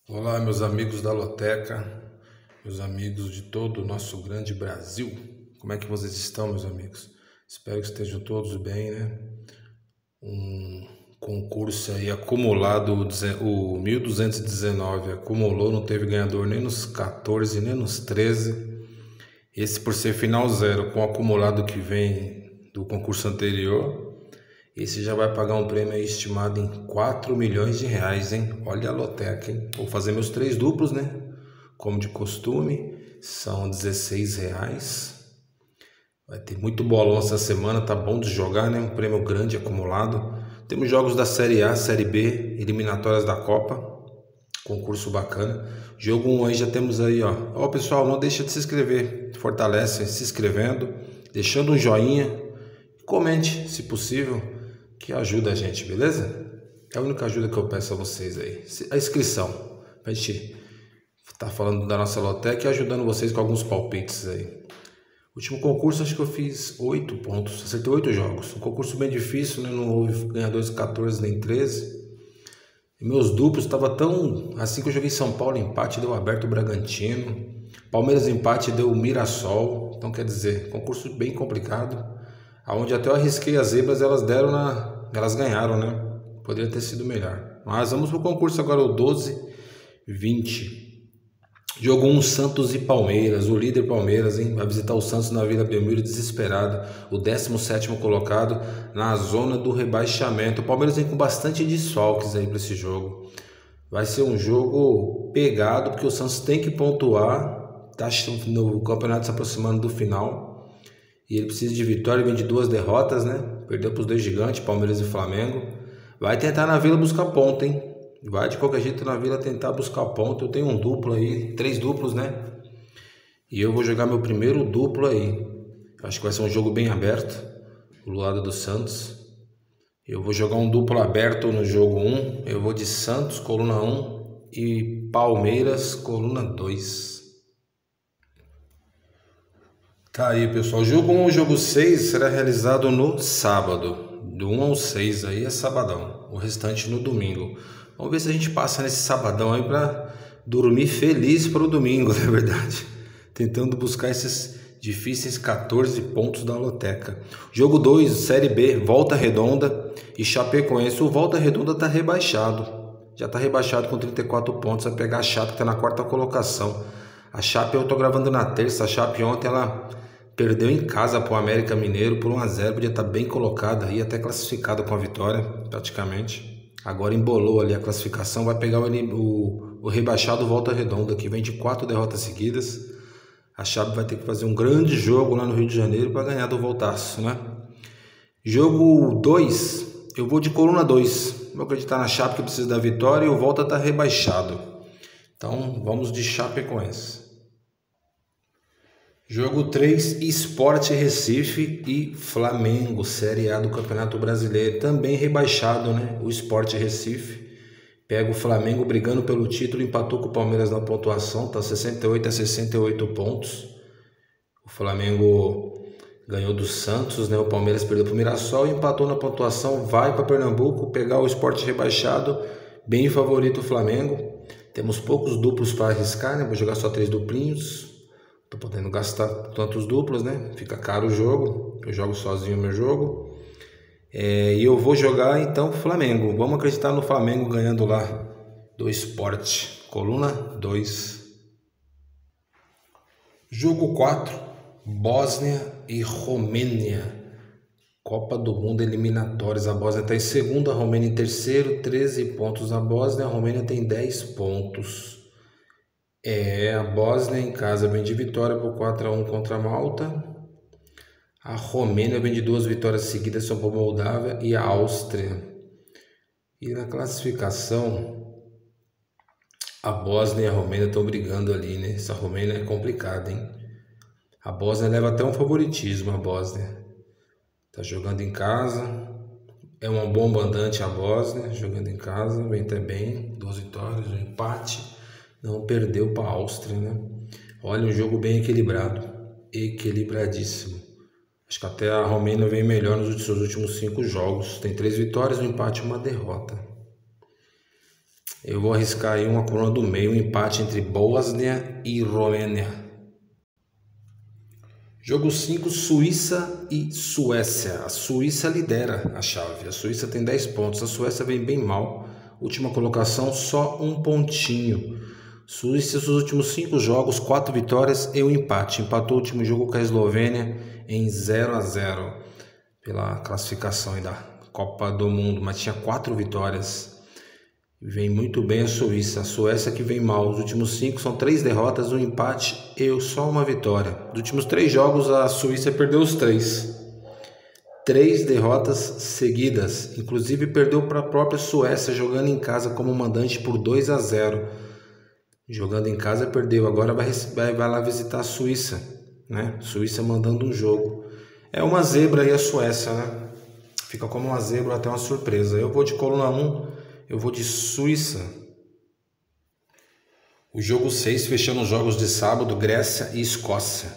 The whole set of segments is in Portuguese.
Olá, meus amigos da Loteca, meus amigos de todo o nosso grande Brasil. Como é que vocês estão, meus amigos? Espero que estejam todos bem, né? Um concurso aí acumulado, o 1219 acumulou, não teve ganhador nem nos 14, nem nos 13. Esse por ser final zero, com o acumulado que vem do concurso anterior, esse já vai pagar um prêmio aí estimado em 4 milhões de reais, hein? Olha a loteca, hein? Vou fazer meus 3 duplos, né? Como de costume, são 16 reais. Vai ter muito bolão essa semana, tá bom de jogar, né? Um prêmio grande acumulado. Temos jogos da Série A, Série B, eliminatórias da Copa. Concurso bacana. Jogo 1 aí já temos aí, ó. Ó, pessoal, não deixa de se inscrever. Fortalece se inscrevendo, deixando um joinha. Comente, se possível, que ajuda a gente, beleza? É a única ajuda que eu peço a vocês aí. A inscrição. Pra gente tá falando da nossa Lotec e ajudando vocês com alguns palpites aí. Último concurso, acho que eu fiz 8 pontos. Acertei 8 jogos. Um concurso bem difícil, né? Não houve ganhadores 14 nem 13. E meus duplos estavam tão... Assim que eu joguei São Paulo, empate deu aberto o Bragantino. Palmeiras empate deu o Mirassol. Então, quer dizer, concurso bem complicado. Aonde até eu arrisquei as zebras, elas ganharam, né? Poderia ter sido melhor. Mas vamos pro concurso agora, o 12-20. Jogo 1, Santos e Palmeiras. O líder Palmeiras, hein? Vai visitar o Santos na Vila Belmiro desesperado. O 17º colocado na zona do rebaixamento. O Palmeiras vem com bastante desfalques aí para esse jogo. Vai ser um jogo pegado, porque o Santos tem que pontuar. Tá no campeonato se aproximando do final. E ele precisa de vitória, vem de 2 derrotas, né? Perdeu para os 2 gigantes, Palmeiras e Flamengo. Vai tentar na Vila buscar ponto, hein? Vai de qualquer jeito na Vila tentar buscar ponto. Eu tenho um duplo aí, 3 duplos, né? E eu vou jogar meu primeiro duplo aí. Acho que vai ser um jogo bem aberto, do lado do Santos. Eu vou jogar um duplo aberto no jogo 1. Eu vou de Santos, coluna 1, e Palmeiras, coluna 2. Tá aí, pessoal. Jogo 1 e jogo 6 será realizado no sábado. Do 1 ao 6 aí é sabadão. O restante no domingo. Vamos ver se a gente passa nesse sabadão aí para dormir feliz para o domingo, na verdade. Tentando buscar esses difíceis 14 pontos da Loteca. Jogo 2, Série B, Volta Redonda e Chapecoense. O Volta Redonda tá rebaixado. Já tá rebaixado com 34 pontos. Vai pegar a Chape que tá na 4ª colocação. A Chape eu tô gravando na terça. A Chape ontem ela perdeu em casa para o América Mineiro por 1-0, podia estar bem colocada aí, até classificada com a vitória, praticamente. Agora embolou ali a classificação, vai pegar o rebaixado Volta Redonda, que vem de 4 derrotas seguidas. A Chape vai ter que fazer um grande jogo lá no Rio de Janeiro para ganhar do Voltaço, né? Jogo 2, eu vou de coluna 2. Vou acreditar na Chape que precisa da vitória e o Volta está rebaixado. Então vamos de Chapecoense. Jogo 3, Sport Recife e Flamengo, Série A do Campeonato Brasileiro, também rebaixado, né? O Sport Recife pega o Flamengo brigando pelo título, empatou com o Palmeiras na pontuação, tá 68 pontos. O Flamengo ganhou do Santos, né? O Palmeiras perdeu para o Mirassol e empatou na pontuação, vai para Pernambuco pegar o Sport rebaixado, bem favorito o Flamengo. Temos poucos duplos para arriscar, né? Vou jogar só 3 duplinhos. Tô podendo gastar tantos duplos, né? Fica caro o jogo. Eu jogo sozinho o meu jogo. E eu vou jogar então Flamengo. Vamos acreditar no Flamengo ganhando lá do Sport. Coluna 2. Jogo 4. Bósnia e Romênia. Copa do Mundo eliminatórias. A Bósnia está em segundo, a Romênia em terceiro. 13 pontos a Bósnia. A Romênia tem 10 pontos. A Bósnia em casa vem de vitória por 4-1 contra a Malta. A Romênia vem de 2 vitórias seguidas sobre a Moldávia e a Áustria. E na classificação, a Bósnia e a Romênia estão brigando ali, né? Essa Romênia é complicada, hein? A Bósnia leva até um favoritismo, a Bósnia. Tá jogando em casa. É uma bomba andante a Bósnia, jogando em casa. Vem até bem, 2 vitórias, um empate. Não perdeu para a Áustria, né? Olha, um jogo bem equilibrado. Equilibradíssimo. Acho que até a Romênia vem melhor nos seus últimos 5 jogos. Tem 3 vitórias, um empate e uma derrota. Eu vou arriscar aí uma coluna do meio, um empate entre Bósnia e Romênia. Jogo 5, Suíça e Suécia. A Suíça lidera a chave. A Suíça tem 10 pontos. A Suécia vem bem mal. Última colocação, só um pontinho. Suíça, nos últimos 5 jogos, 4 vitórias e um empate. Empatou o último jogo com a Eslovênia em 0-0 pela classificação aí da Copa do Mundo, mas tinha 4 vitórias. Vem muito bem a Suíça. A Suécia que vem mal. Os últimos 5 são 3 derrotas, um empate e só uma vitória. Dos últimos 3 jogos, a Suíça perdeu os 3. 3 derrotas seguidas. Inclusive perdeu para a própria Suécia, jogando em casa como mandante por 2-0. Jogando em casa perdeu. Agora vai lá visitar a Suíça, né? Suíça mandando um jogo. É uma zebra aí a Suécia, né? Fica como uma zebra, até uma surpresa. Eu vou de coluna 1. Eu vou de Suíça. O jogo 6, fechando os jogos de sábado, Grécia e Escócia.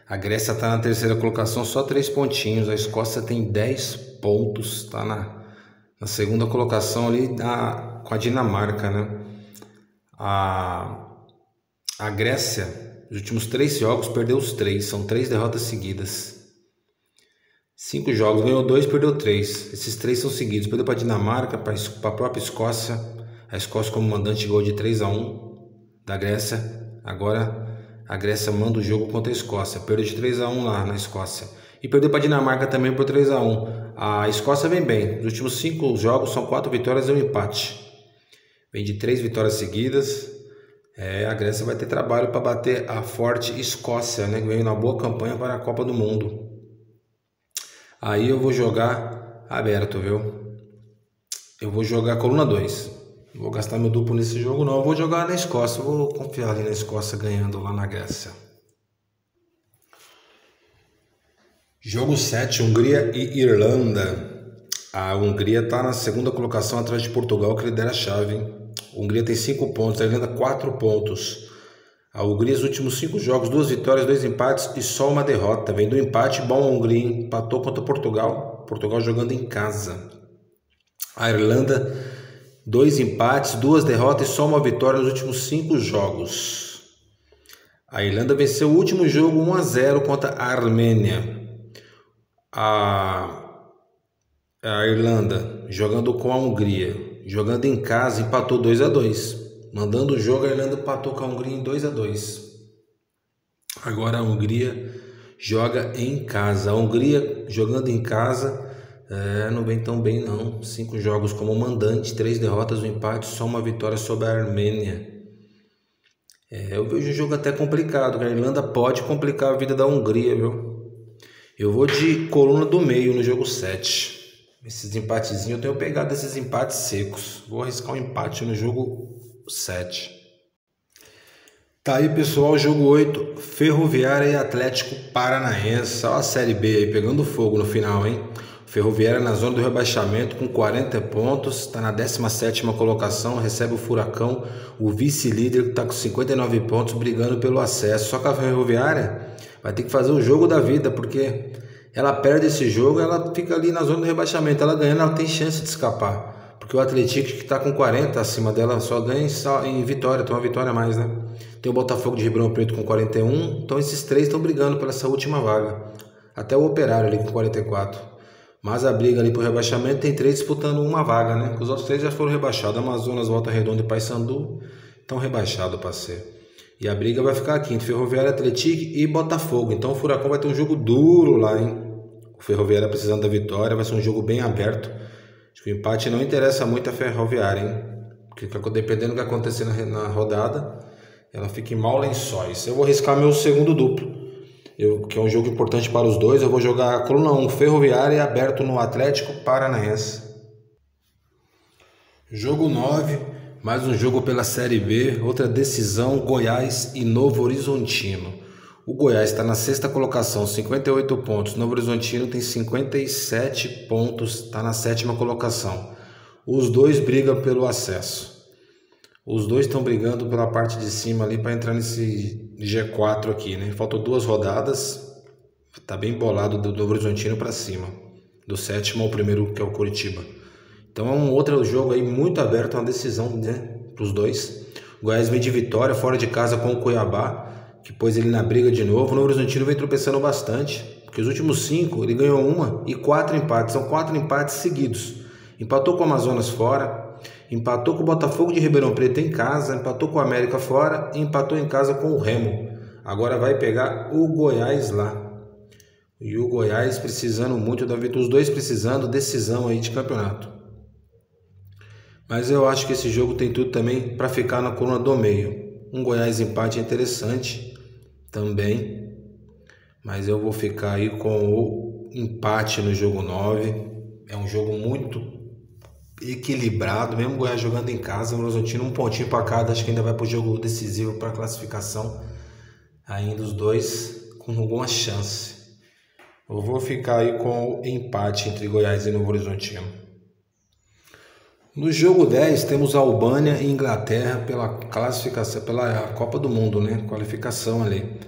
A Grécia está na terceira colocação, só 3 pontinhos. A Escócia tem 10 pontos, está na segunda colocação ali com a Dinamarca, né? A Grécia, nos últimos 3 jogos, perdeu os 3. São 3 derrotas seguidas. 5 jogos, ganhou 2, perdeu 3. Esses 3 são seguidos. Perdeu para a Dinamarca, para a própria Escócia. A Escócia como mandante ganhou de 3-1 da Grécia. Agora a Grécia manda o jogo contra a Escócia. Perdeu de 3-1 lá na Escócia. E perdeu para a Dinamarca também por 3-1. A Escócia vem bem. Nos últimos 5 jogos são 4 vitórias e um empate. Vem de 3 vitórias seguidas. A Grécia vai ter trabalho para bater a forte Escócia, né? Que veio na boa campanha para a Copa do Mundo. Aí eu vou jogar aberto, viu? Eu vou jogar coluna 2. Não vou gastar meu duplo nesse jogo, não. Eu vou jogar na Escócia. Eu vou confiar ali na Escócia ganhando lá na Grécia. Jogo 7, Hungria e Irlanda. A Hungria está na segunda colocação atrás de Portugal, que lidera a chave, hein? A Hungria tem 5 pontos, a Irlanda 4 pontos. A Hungria, nos últimos 5 jogos, 2 vitórias, 2 empates e só uma derrota. Vem do empate, bom a Hungria, empatou contra Portugal. Portugal jogando em casa. A Irlanda, 2 empates, 2 derrotas e só uma vitória nos últimos 5 jogos. A Irlanda venceu o último jogo 1-0 contra a Armênia. A Irlanda jogando com a Hungria, jogando em casa, empatou 2-2. Mandando o jogo, a Irlanda empatou com a Hungria em 2-2. Agora a Hungria joga em casa. A Hungria jogando em casa não vem tão bem não. 5 jogos como mandante, 3 derrotas, um empate, só uma vitória sobre a Armênia. Eu vejo o jogo até complicado. A Irlanda pode complicar a vida da Hungria, viu? Eu vou de coluna do meio no jogo 7. Esses empatezinhos, eu tenho pegado esses empates secos. Vou arriscar um empate no jogo 7. Tá aí, pessoal, jogo 8, Ferroviária e Atlético Paranaense. Olha a Série B aí pegando fogo no final, hein? Ferroviária na zona do rebaixamento com 40 pontos, está na 17ª colocação, recebe o Furacão, o vice-líder que está com 59 pontos, brigando pelo acesso. Só que a Ferroviária vai ter que fazer o jogo da vida, porque ela perde esse jogo, ela fica ali na zona do rebaixamento. Ela ganhando, ela tem chance de escapar, porque o Atlético, que está com 40 acima dela, só ganha em vitória, tem uma vitória a mais, né? Tem o Botafogo de Ribeirão Preto com 41, então esses 3 estão brigando por essa última vaga. Até o Operário ali com 44. Mas a briga ali por rebaixamento tem 3 disputando uma vaga, né? Os outros 3 já foram rebaixados. Amazonas, Volta Redonda e Paysandu estão rebaixados para ser. E a briga vai ficar aqui entre Ferroviária, Atlético e Botafogo. Então o Furacão vai ter um jogo duro lá, hein? O Ferroviária precisando da vitória, vai ser um jogo bem aberto. Acho que o empate não interessa muito a Ferroviária, hein? Porque dependendo do que acontecer na rodada, ela fica em mau lençóis. Eu vou arriscar meu segundo duplo, que é um jogo importante para os dois. Eu vou jogar a coluna 1, Ferroviária, aberto no Atlético Paranaense. Jogo 9, mais um jogo pela Série B, outra decisão, Goiás e Novo Horizontino. O Goiás está na 6ª colocação, 58 pontos. Novo Horizontino tem 57 pontos, está na 7ª colocação. Os dois brigam pelo acesso. Os dois estão brigando pela parte de cima ali para entrar nesse G4 aqui, né? Faltam 2 rodadas. Tá bem bolado do Novo Horizontino para cima. Do 7º ao primeiro, que é o Curitiba. Então é um outro jogo aí muito aberto, uma decisão, né? para os dois. O Goiás vem de vitória fora de casa com o Cuiabá, que pôs ele na briga de novo. O Novo Horizontino vem tropeçando bastante, porque os últimos 5 ele ganhou 1 e 4 empates. São 4 empates seguidos. Empatou com o Amazonas fora, empatou com o Botafogo de Ribeirão Preto em casa, empatou com o América fora e empatou em casa com o Remo. Agora vai pegar o Goiás lá. E o Goiás precisando muito da vitória, os dois precisando decisão aí de campeonato. Mas eu acho que esse jogo tem tudo também para ficar na coluna do meio. Um Goiás empate é interessante também, mas eu vou ficar aí com o empate no jogo 9. É um jogo muito equilibrado, mesmo o Goiás jogando em casa. O Novo Horizontino um pontinho para cada, acho que ainda vai para o jogo decisivo para a classificação. Ainda os dois com alguma chance. Eu vou ficar aí com o empate entre Goiás e Novo Horizontino. No jogo 10 temos a Albânia e Inglaterra pela classificação, pela Copa do Mundo, né? Qualificação ali.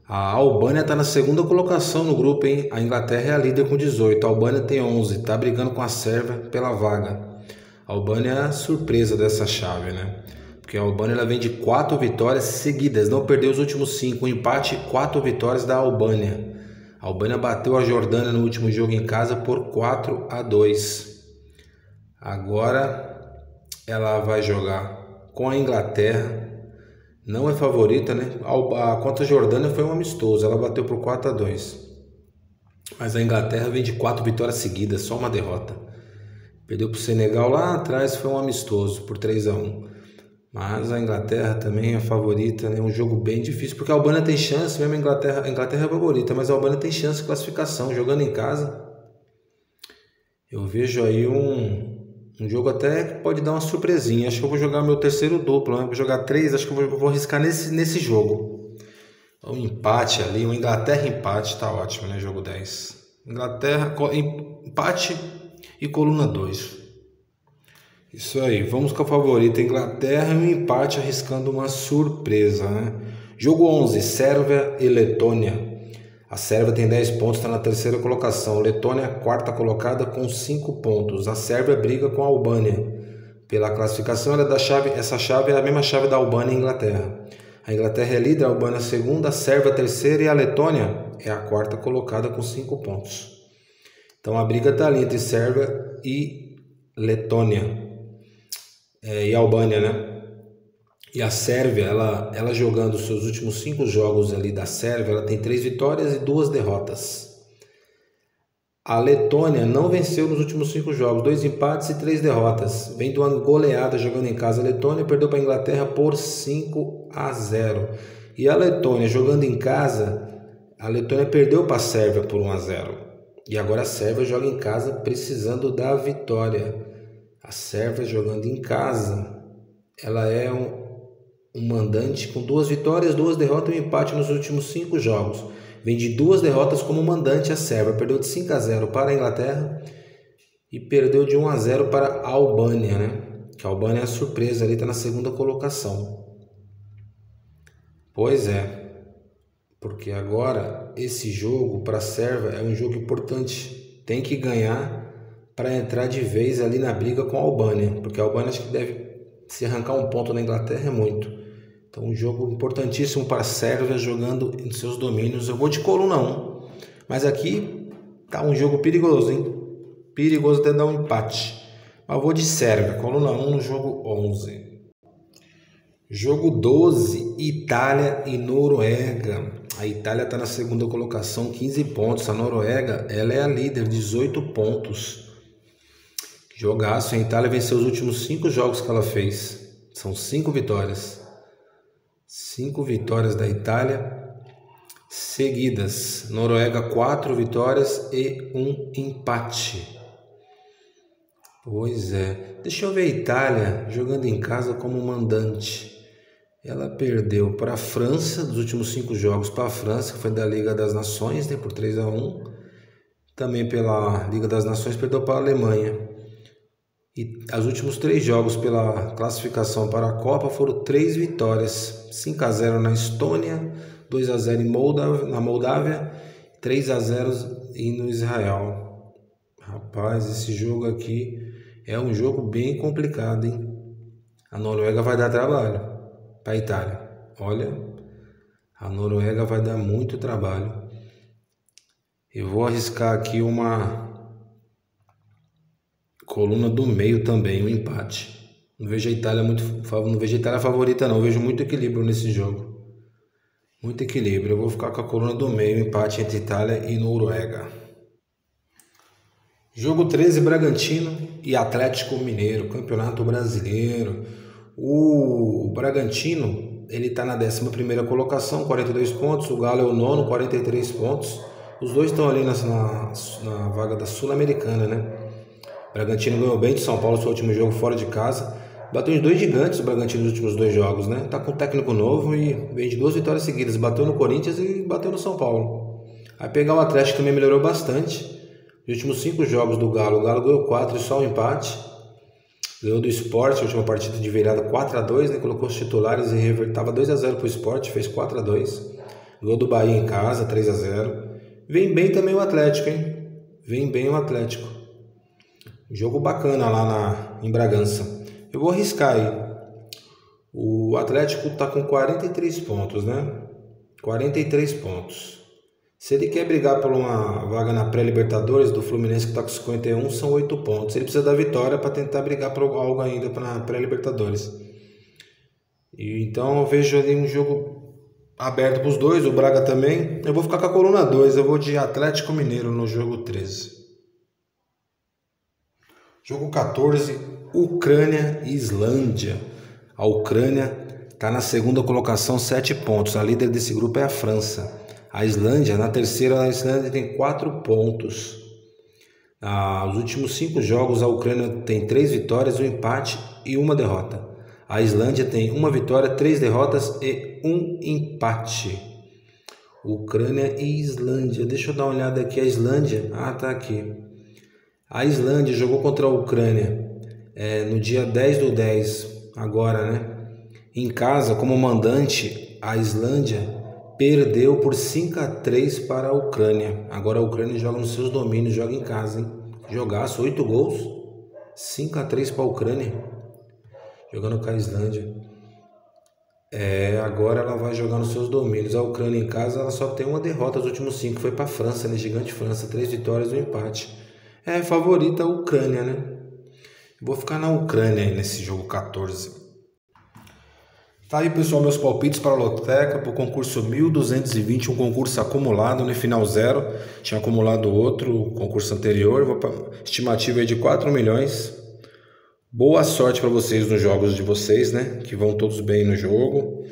A Albânia está na segunda colocação no grupo, hein? A Inglaterra é a líder com 18, a Albânia tem 11, está brigando com a Sérvia pela vaga. A Albânia é a surpresa dessa chave, né? Porque a Albânia ela vem de 4 vitórias seguidas, não perdeu os últimos 5, um empate, 4 vitórias da Albânia. A Albânia bateu a Jordânia no último jogo em casa por 4-2. Agora ela vai jogar com a Inglaterra. Não é favorita, né? Contra a Jordânia foi um amistoso, ela bateu por 4-2. Mas a Inglaterra vem de 4 vitórias seguidas, só uma derrota. Perdeu para o Senegal lá atrás, foi um amistoso por 3-1. Mas a Inglaterra também é favorita, né? Um jogo bem difícil, porque a Albânia tem chance, mesmo a Inglaterra é favorita, mas a Albânia tem chance de classificação, jogando em casa. Eu vejo aí um jogo até que pode dar uma surpresinha. Acho que eu vou jogar meu terceiro duplo, né? Vou jogar 3, acho que eu vou arriscar nesse jogo. Um empate ali, um Inglaterra empate, tá ótimo, né? Jogo 10. Inglaterra, empate e coluna 2. Isso aí, vamos com a favorita Inglaterra e um empate arriscando uma surpresa, né? Jogo 11, Sérvia e Letônia. A Sérvia tem 10 pontos, está na terceira colocação. Letônia, quarta colocada com 5 pontos. A Sérvia briga com a Albânia. Pela classificação, essa chave é a mesma chave da Albânia e Inglaterra. A Inglaterra é líder, a Albânia é segunda, a Sérvia é terceira e a Letônia é a quarta colocada com 5 pontos. Então a briga está ali entre Sérvia e Letônia. E a Albânia, né? E a Sérvia, ela jogando os seus últimos 5 jogos ali da Sérvia, ela tem 3 vitórias e 2 derrotas. A Letônia não venceu nos últimos 5 jogos, 2 empates e 3 derrotas. Vem de uma goleada jogando em casa. A Letônia perdeu para a Inglaterra por 5-0. E a Letônia jogando em casa, a Letônia perdeu para a Sérvia por 1-0. E agora a Sérvia joga em casa precisando da vitória. A Sérvia jogando em casa, ela é um mandante com 2 vitórias, 2 derrotas e um empate nos últimos 5 jogos. Vem de 2 derrotas como mandante a Sérvia. Perdeu de 5-0 para a Inglaterra e perdeu de 1-0 para a Albânia, né? Que a Albânia é a surpresa ali, está na segunda colocação. Pois é, porque agora esse jogo para a Sérvia é um jogo importante. Tem que ganhar para entrar de vez ali na briga com a Albânia, porque a Albânia acho que deve se arrancar um ponto na Inglaterra é muito. Então um jogo importantíssimo para a Sérvia jogando em seus domínios. Eu vou de coluna 1, mas aqui tá um jogo perigoso, hein? Perigoso até dar um empate. Mas eu vou de Sérvia, coluna 1 no jogo 11. Jogo 12, Itália e Noruega. A Itália está na segunda colocação, 15 pontos. A Noruega, ela é a líder, 18 pontos. Jogaço, a Itália venceu os últimos 5 jogos que ela fez. São 5 vitórias. 5 vitórias da Itália seguidas. Noruega, 4 vitórias e 1 empate. Pois é. Deixa eu ver a Itália jogando em casa como mandante. Ela perdeu para a França, dos últimos 5 jogos para a França, que foi da Liga das Nações, né, por 3-1. Também pela Liga das Nações perdeu para a Alemanha. E os últimos 3 jogos pela classificação para a Copa foram 3 vitórias. 5-0 na Estônia, 2-0 na Moldávia, 3-0 no Israel. Rapaz, esse jogo aqui é um jogo bem complicado, hein? A Noruega vai dar trabalho para a Itália. Olha, a Noruega vai dar muito trabalho. Eu vou arriscar aqui uma coluna do meio também, um empate. Não vejo a Itália favorita não, eu vejo muito equilíbrio nesse jogo. Muito equilíbrio, eu vou ficar com a coluna do meio, empate entre Itália e Noruega. Jogo 13, Bragantino e Atlético Mineiro, Campeonato Brasileiro. O Bragantino, ele está na 11ª colocação, 42 pontos, o Galo é o 9º, 43 pontos. Os dois estão ali na vaga da Sul-Americana, né? O Bragantino ganhou bem de São Paulo seu último jogo fora de casa. Bateu os 2 gigantes o Bragantino nos últimos 2 jogos, né? Tá com um técnico novo e vem de 2 vitórias seguidas. Bateu no Corinthians e bateu no São Paulo. Aí pegar o Atlético também melhorou bastante. Nos últimos 5 jogos do Galo, o Galo ganhou 4 e só um empate. Ganhou do Sport, a última partida de virada 4-2, né? Colocou os titulares e revertava 2-0 pro Sport, fez 4-2. Ganhou do Bahia em casa, 3-0. Vem bem também o Atlético, hein? Vem bem o Atlético. Jogo bacana lá em Bragança. Eu vou arriscar aí. O Atlético tá com 43 pontos, né? 43 pontos. Se ele quer brigar por uma vaga na pré-Libertadores do Fluminense, que está com 51, são 8 pontos. Ele precisa da vitória para tentar brigar por algo ainda para pré-Libertadores. Então eu vejo ali um jogo aberto para os dois, o Braga também. Eu vou ficar com a coluna 2, eu vou de Atlético Mineiro no jogo 13. Jogo 14, Ucrânia e Islândia. A Ucrânia está na 2ª colocação, 7 pontos. A líder desse grupo é a França. A Islândia, na 3ª, a Islândia tem 4 pontos. Nos últimos 5 jogos, a Ucrânia tem 3 vitórias, 1 empate e 1 derrota. A Islândia tem 1 vitória, 3 derrotas e 1 empate. Ucrânia e Islândia. Deixa eu dar uma olhada aqui. A Islândia, tá aqui. A Islândia jogou contra a Ucrânia no dia 10/10, agora, né? Em casa, como mandante, a Islândia perdeu por 5-3 para a Ucrânia. Agora a Ucrânia joga nos seus domínios, joga em casa, hein? Jogaço, 8 gols, 5-3 para a Ucrânia, jogando com a Islândia. Agora ela vai jogar nos seus domínios. A Ucrânia em casa, ela só tem 1 derrota, os últimos 5 foi para a França, né? Gigante França, 3 vitórias e 1 empate. Favorita a Ucrânia, né? Vou ficar na Ucrânia aí nesse jogo 14. Tá aí, pessoal, meus palpites para a loteca, para o concurso 1220, um concurso acumulado, né? Final 0, tinha acumulado outro concurso anterior, estimativa aí de 4 milhões. Boa sorte para vocês nos jogos de vocês, né? Que vão todos bem no jogo.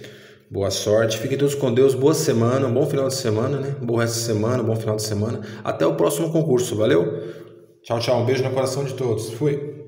Boa sorte, fiquem todos com Deus, boa semana, um bom final de semana, né? Bom resto de semana, bom final de semana. Até o próximo concurso, valeu? Tchau, tchau, um beijo no coração de todos, fui!